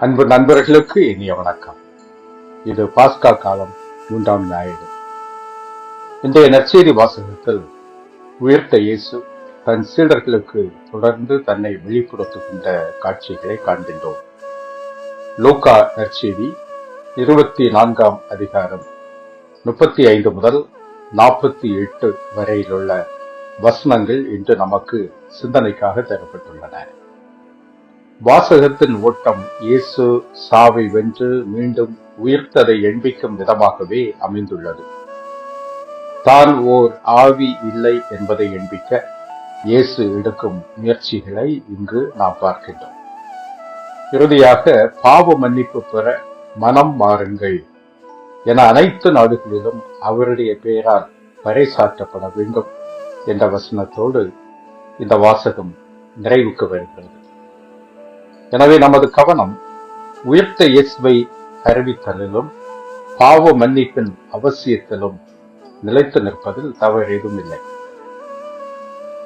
அன்பு நண்பர்களுக்கு இனிய வணக்கம். இது பாஸ்கா காலம் 3ஆம் ஞாயிறு. இன்றைய நற்செய்தி வாசகத்தில் உயிர்த்த இயேசு தன் சீடர்களுக்கு தொடர்ந்து தன்னை வெளிப்படுத்துகின்ற காட்சிகளை காண்கின்றோம். லூக்கா நற்செய்தி 24ஆம் அதிகாரம் 35 முதல் 48 வரையிலுள்ள வசனங்கள் இன்று நமக்கு சிந்தனைக்காக தரப்பட்டுள்ளன. வாசகத்தின் ஓட்டம் இயேசு சாவை வென்று மீண்டும் உயிர்த்ததை எண்பிக்கும் விதமாகவே அமைந்துள்ளது. தான் ஓர் ஆவி இல்லை என்பதை எண்பிக்க இயேசு எடுக்கும் முயற்சிகளை இங்கு நாம் பார்க்கின்றோம். இறுதியாக பாவ மன்னிப்பு பெற மனம் மாறுங்கள் என அனைத்து நாடுகளிலும் அவருடைய பெயரால் பறைசாற்றப்பட வேண்டும் என்ற வசனத்தோடு இந்த வாசகம் நிறைவுக்கு வருகிறது. எனவே நமது கவனம் உயிர்த்த இயேசுவை அறிவித்தலிலும் பாவ மன்னிப்பின் அவசியத்திலும் நிலைத்து நிற்பதில் தவறு ஏதும் இல்லை.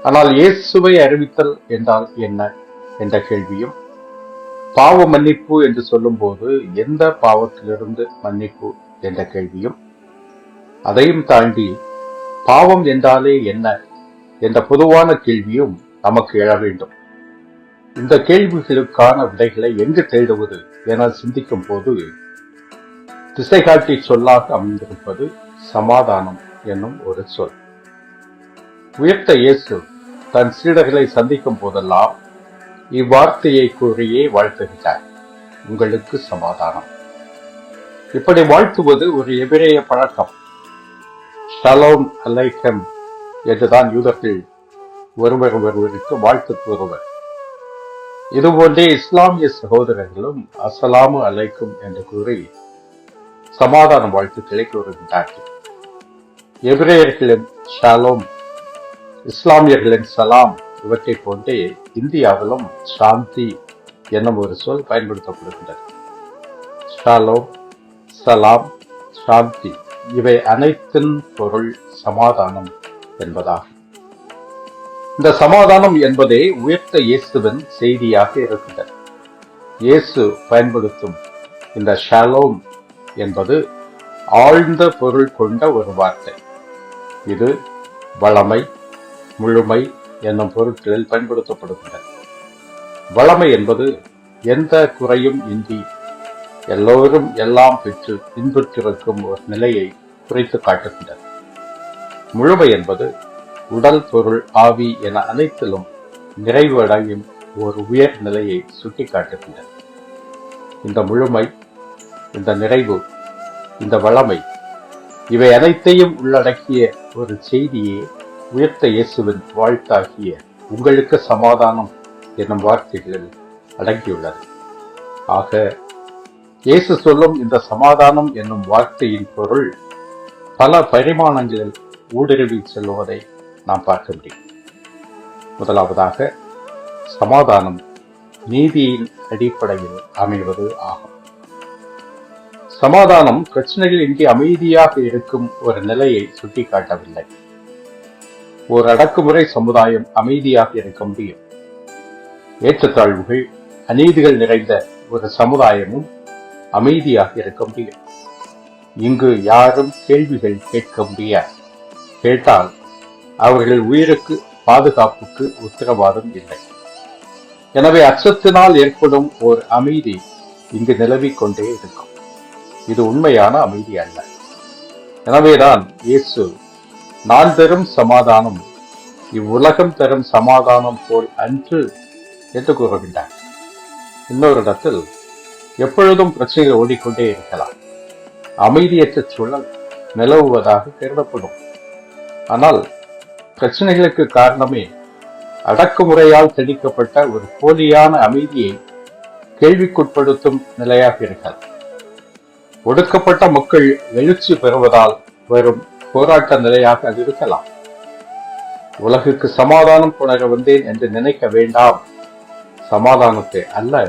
ஆனால் இயேசுவை அறிவித்தல் என்றால் என்ன என்ற கேள்வியும், பாவ மன்னிப்பு என்று சொல்லும் போது எந்த பாவத்திலிருந்து மன்னிப்பு என்ற கேள்வியும், அதையும் தாண்டி பாவம் என்றாலே என்ன என்ற பொதுவான கேள்வியும் நமக்கு எழ வேண்டும். இந்த கேள்விகளுக்கான விடைகளை எங்கு தேடுவது என சிந்திக்கும் போது திசை காட்டி சொல்லாக அமைந்திருப்பது சமாதானம் என்னும் ஒரு சொல். உயிர்த்த இயேசு தன் சீடர்களை சந்திக்கும் போதெல்லாம் இவ்வார்த்தையை கூறியே வாழ்த்துகிறார், உங்களுக்கு சமாதானம். இப்படி வாழ்த்துவது ஒரு எபிரேய பழக்கம். ஷலோம் அலைக்கம் என்றுதான் யூதர்கள் ஒருவருக்கு வாழ்த்து கூறுவர். இதுபோன்றே இஸ்லாமிய சகோதரர்களும் அஸ்ஸலாமு அலைக்கும் என்று கூறி சமாதான வாழ்த்துக்களை கூறுகின்றார்கள். எபிரேயர்களின் ஷாலோம், இஸ்லாமியர்களின் சலாம் இவற்றை போன்றே இந்தியாவிலும் சாந்தி என்னும் ஒரு சொல் பயன்படுத்தப்படுகின்றது. ஷாலோம், சலாம், சாந்தி இவை அனைத்தின் பொருள் சமாதானம் என்பதாகும். இந்த சமாதானம் என்பதே உயிர்த்த இயேசுவின் செய்தியாக இருக்கின்றது. இயேசு பயன்படுத்தும் இந்த ஷாலோம் என்பது ஆழ்ந்த பொருள் கொண்ட ஒரு வார்த்தை. இது வளமை, முழுமை என்னும் பொருட்களில் பயன்படுத்தப்படுகின்றது. வளமை என்பது எந்த குறையும் இன்றி எல்லோரும் எல்லாம் பெற்று இன்புற்றிருக்கும் ஒரு நிலையை குறித்து காட்டுகின்றது. முழுமை என்பது உடல், பொருள், ஆவி என அனைத்திலும் நிறைவு அடையும் ஒரு உயர் நிலையை சுட்டிக்காட்டுகின்றது. இந்த முழுமை, இந்த நிறைவு, இந்த வளமை இவை அனைத்தையும் உள்ளடக்கிய ஒரு செய்தியே உயிர்த்த இயேசுவின் வாழ்த்தாகிய உங்களுக்கு சமாதானம் என்னும் வார்த்தைகளில் அடங்கியுள்ளது. ஆக இயேசு சொல்லும் இந்த சமாதானம் என்னும் வார்த்தையின் பொருள் பல பரிமாணங்களில் ஊடுருவி செல்வதை நாம் பார்க்க முடியும். முதலாவதாக, சமாதானம் நீதியின் அடிப்படையில் அமைவது ஆகும். சமாதானம் பிரச்சனைகள் இன்றி அமைதியாக இருக்கும் ஒரு நிலையை சுட்டிக்காட்டவில்லை. ஒரு அடக்குமுறை சமுதாயம் அமைதியாக இருக்க முடியும். ஏற்றத்தாழ்வுகள், அநீதிகள் நிறைந்த ஒரு சமுதாயமும் அமைதியாக இருக்க முடியும். இங்கு யாரும் கேள்விகள் கேட்க முடியாது. கேட்டால் அவர்கள் உயிருக்கு, பாதுகாப்புக்கு உத்தரவாதம் இல்லை. எனவே அச்சத்தினால் ஏற்படும் ஒரு அமைதி இங்கு நிலவிக் கொண்டே இருக்கும். இது உண்மையான அமைதி அல்ல. எனவேதான் இயேசு நான் தரும் சமாதானம் இவ்வுலகம் தரும் சமாதானம் போல் அன்று என்று கூறுகின்றார். இன்னொரு இடத்தில், எப்பொழுதும் பிரச்சனைகள் ஓடிக்கொண்டே இருக்கலாம், அமைதியற்ற சூழல் நிலவுவதாக கருதப்படும். ஆனால் பிரச்சனைகளுக்கு காரணமே அடக்குமுறையால் திணிக்கப்பட்ட ஒரு போலியான அமைதியை கேள்விக்குட்படுத்தும் நிலையாக இருக்கிறது. ஒடுக்கப்பட்ட மக்கள் எழுச்சி பெறுவதால் வரும் போராட்ட நிலையாக அது இருக்கலாம். உலகுக்கு சமாதானம் கொணர வந்தேன் என்று நினைக்க வேண்டாம். சமாதானத்தை அல்ல,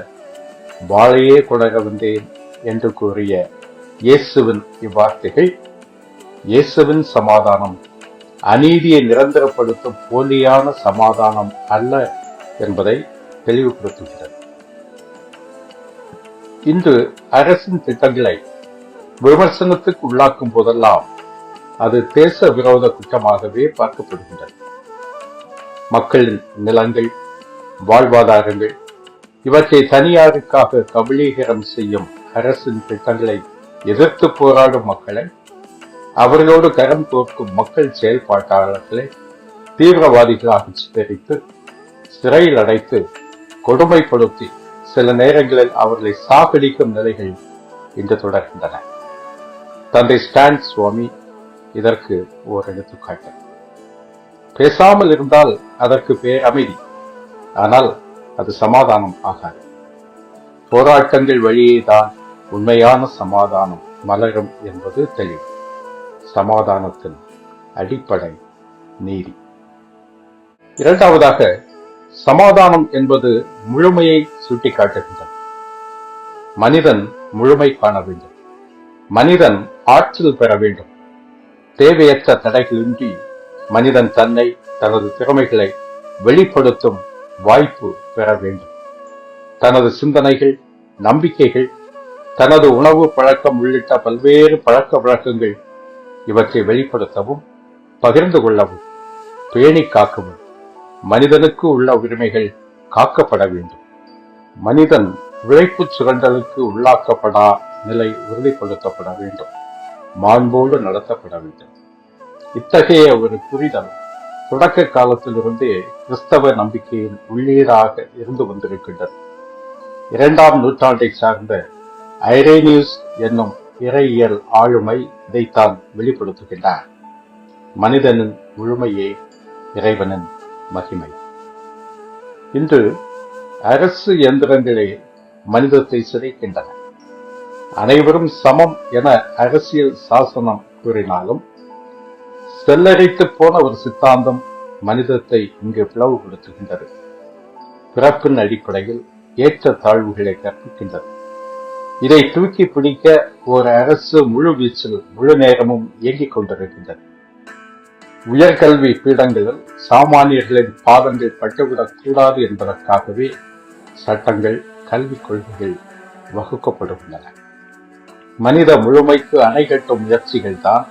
வாழையே கொணர வந்தேன் என்று கூறிய இயேசுவின் இவ்வார்த்தைகள் இயேசுவின் சமாதானம் அநீதியை நிரந்தரப்படுத்தும் போலியான சமாதானம் அல்ல என்பதை தெளிவுபடுத்துகிறது. இன்று அரசின் திட்டங்களை விமர்சனத்துக்கு உள்ளாக்கும் போதெல்லாம் அது தேச விரோத குற்றமாகவே பார்க்கப்படுகின்றது. மக்களின் நிலங்கள், வாழ்வாதாரங்கள் இவற்றை தனியாருக்காக கபலீகரம் செய்யும் அரசின் திட்டங்களை எதிர்த்து போராடும் மக்களை, அவர்களோடு கரம் கோர்க்கும் மக்கள் செயல்பாட்டாளர்களை தீவிரவாதிகளாக சித்தரித்து சிறையில் அடைத்து கொடுமைப்படுத்தி சில நேரங்களில் அவர்களை சாகடிக்கும் நிலைகள் இன்று தொடர்கின்றன. தந்தை ஸ்டான் சுவாமி இதற்கு ஓர் எடுத்துக்காட்டு. பேசாமல் இருந்தால் அதற்கு பேர் அமைதி, ஆனால் அது சமாதானம் ஆகாது. போராட்டங்கள் வழியே தான் உண்மையான சமாதானம் மலரும் என்பது தெளிவு. சமாதானத்தின் அடிப்படை நீதி. இரண்டாவதாக, சமாதானம் என்பது முழுமையை சுட்டிக்காட்டுகின்றது. மனிதன் முழுமை காண வேண்டும். மனிதன் ஆற்றல் பெற வேண்டும். தேவையற்ற தடைகளின்றி மனிதன் தன்னை, தனது திறமைகளை வெளிப்படுத்தும் வாய்ப்பு பெற வேண்டும். தனது சிந்தனைகள், நம்பிக்கைகள், தனது உணவு பழக்கம் உள்ளிட்ட பல்வேறு பழக்க வழக்கங்கள் இவற்றை வெளிப்படுத்தவும் பகிர்ந்து கொள்ளவும் பேணி காக்கவும் மனிதனுக்கு உள்ள உரிமைகள் காக்கப்பட வேண்டும். மனிதன் உழைப்பு சுரண்டலுக்கு உள்ளாக்கப்படா நிலை உறுதிப்படுத்தப்பட வேண்டும். மாண்போடு நடத்தப்பட வேண்டும். இத்தகைய ஒரு புரிதல் தொடக்க காலத்திலிருந்தே கிறிஸ்தவ நம்பிக்கையின் உள்ளீடாக இருந்து வந்திருக்கின்றது. 2ஆம் நூற்றாண்டை சார்ந்த ஐரேனியஸ் என்னும் இறையியல் ஆளுமை இதைத்தான் வெளிப்படுத்துகின்றார். மனிதனின் முழுமையே இறைவனின் மகிமை. இன்று அரசு இயந்திரங்களே மனிதத்தை சிதைக்கின்றன. அனைவரும் சமம் என அரசியல் சாசனம் கூறினாலும் செல்லரித்து போன ஒரு சித்தாந்தம் மனிதத்தை இங்கு பிளவுபடுத்துகின்றது. பிறப்பின் அடிப்படையில் ஏற்ற தாழ்வுகளை கற்பிக்கின்றது. இதை தூக்கி பிடிக்க ஒரு அரசு முழு வீச்சில் முழு நேரமும் இயங்கிக் கொண்டிருக்கின்றது. உயர்கல்வி பீடங்களில் சாமானியர்களின் பாதங்கள் பட்டுவிடக் கூடாது என்பதற்காகவே சட்டங்கள், கல்விக் கொள்கைகள் வகுக்கப்படுகின்றன. மனித முழுமைக்கு அணை கட்டும் முயற்சிகள் தான்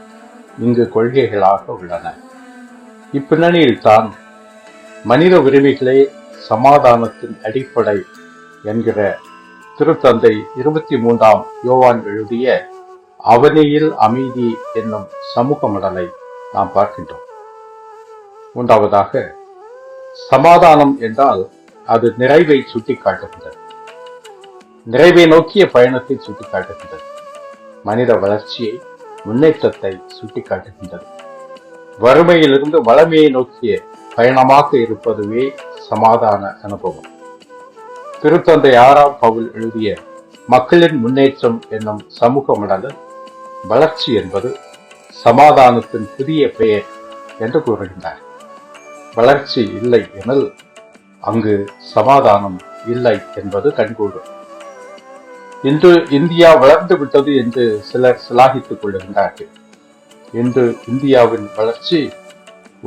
இங்கு கொள்கைகளாக உள்ளன. இப்பின்னணியில் தான் மனித உரிமைகளே சமாதானத்தின் அடிப்படை என்கிற திருத்தந்தை 23ஆம் யோவான் எழுதிய அவனியில் அமைதி என்னும் சமூக மடலை நாம் பார்க்கின்றோம். மூன்றாவதாக, சமாதானம் என்றால் அது நிறைவை சுட்டிக்காட்டுகின்றது. நிறைவை நோக்கிய பயணத்தை சுட்டிக்காட்டுகின்றது. மனித வளர்ச்சியை, முன்னேற்றத்தை சுட்டிக்காட்டுகின்றது. வறுமையிலிருந்து வளமையை நோக்கிய பயணமாக இருப்பதுவே சமாதான அனுபவம். திருத்தந்தை 6ஆம் பவுல் எழுதிய மக்களின் முன்னேற்றம் என்னும் சமூக மடலில் வளர்ச்சி என்பது சமாதானத்தின் புதிய பெயர் என்று கூறுகின்றார். வளர்ச்சி இல்லை எனில் அங்கு சமாதானம் இல்லை என்பது கண்கூடும். இன்று இந்தியா வளர்ந்து விட்டது என்று சிலர் சிலாகித்துக் கொள்ளுகின்றார்கள். இன்று இந்தியாவின் வளர்ச்சி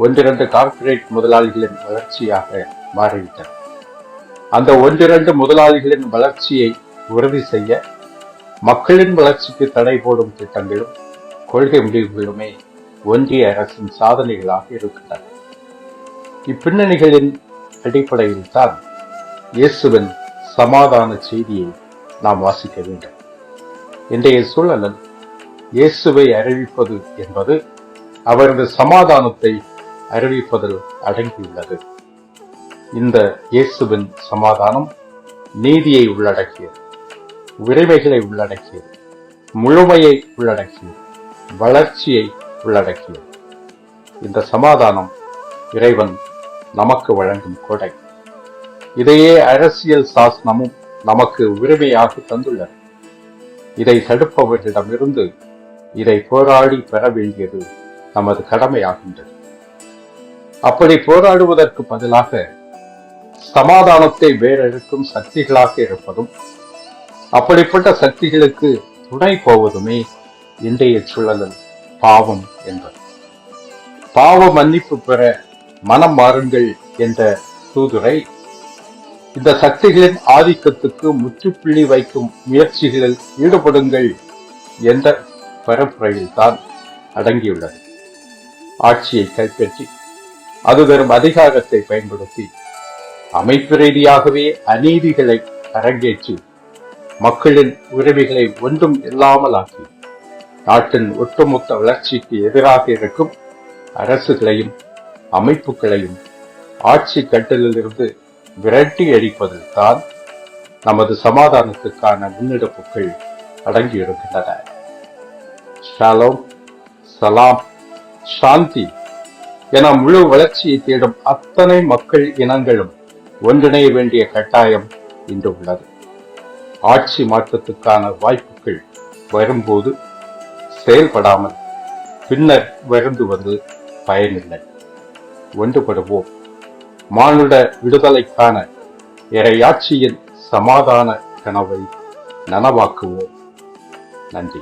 1-2 கார்ப்பரேட் முதலாளிகளின் வளர்ச்சியாக மாறிவிட்டது. அந்த 1-2 முதலாளிகளின் வளர்ச்சியை உறுதி செய்ய மக்களின் வளர்ச்சிக்கு தடை போடும் திட்டங்களும் கொள்கை முடிவுகளுமே ஒன்றிய அரசின் சாதனைகளாக இருக்கின்றன. இப்பின்னணிகளின் அடிப்படையில் தான் இயேசுவின் சமாதான செய்தியை நாம் வாசிக்க வேண்டும். இன்றைய சூழலில் இயேசுவை அறிவிப்பது என்பது அவரது சமாதானத்தை அறிவிப்பதில் அடங்கியுள்ளது. இந்த இயேசுவின் சமாதானம் நீதியை உள்ளடக்கியது, உரிமைகளை உள்ளடக்கியது, முழுமையை உள்ளடக்கியது, வளர்ச்சியை உள்ளடக்கியது. இந்த சமாதானம் இறைவன் நமக்கு வழங்கும் கொடை. இதையே அரசியல் சாசனமும் நமக்கு உரிமையாக தந்துள்ளது. இதை தடுப்பவர்களிடமிருந்து இதை போராடி பெற வேண்டியது நமது கடமையாகின்றது. அப்படி போராடுவதற்கு பதிலாக சமாதானத்தை வேறெடுக்கும் சக்திகளாக இருப்பதும், அப்படிப்பட்ட சக்திகளுக்கு துணை போவதுமே இன்றைய சூழலில் பாவம் என்பது. பாவ மன்னிப்பு பெற மனம் மாறுங்கள் என்ற தூதுரை இந்த சக்திகளின் ஆதிக்கத்துக்கு முற்றுப்புள்ளி வைக்கும் முயற்சிகளில் ஈடுபடுங்கள் என்ற பரப்புரையில் தான் அடங்கியுள்ளது. ஆட்சியை கைப்பற்றி அது தரும் அதிகாரத்தை பயன்படுத்தி அமைப்பு ரீதியாகவே அநீதிகளை அரங்கேற்றி மக்களின் உரிமைகளை ஒன்றும் இல்லாமல் ஆக்கி நாட்டின் ஒட்டுமொத்த வளர்ச்சிக்கு எதிராக இருக்கும் அரசுகளையும் அமைப்புகளையும் ஆட்சி கட்டலிலிருந்து விரட்டி அடிப்பதில் தான் நமது சமாதானத்துக்கான முன்னெடுப்புகள் அடங்கியிருக்கின்றன. ஷாலோம், சலாம், சாந்தி என முழு வளர்ச்சியை தேடும் அத்தனை மக்கள் இனங்களும் ஒன்றிணைய வேண்டிய கட்டாயம் இன்று உள்ளது. ஆட்சி மாற்றத்துக்கான வாய்ப்புகள் வரும்போது செயல்படாமல் பின்னர் வருந்துவது பயனில்லை. ஒன்றுபடுவோம். மானுட விடுதலைக்கான இறையாட்சியின் சமாதான கனவை நனவாக்குவோம். நன்றி.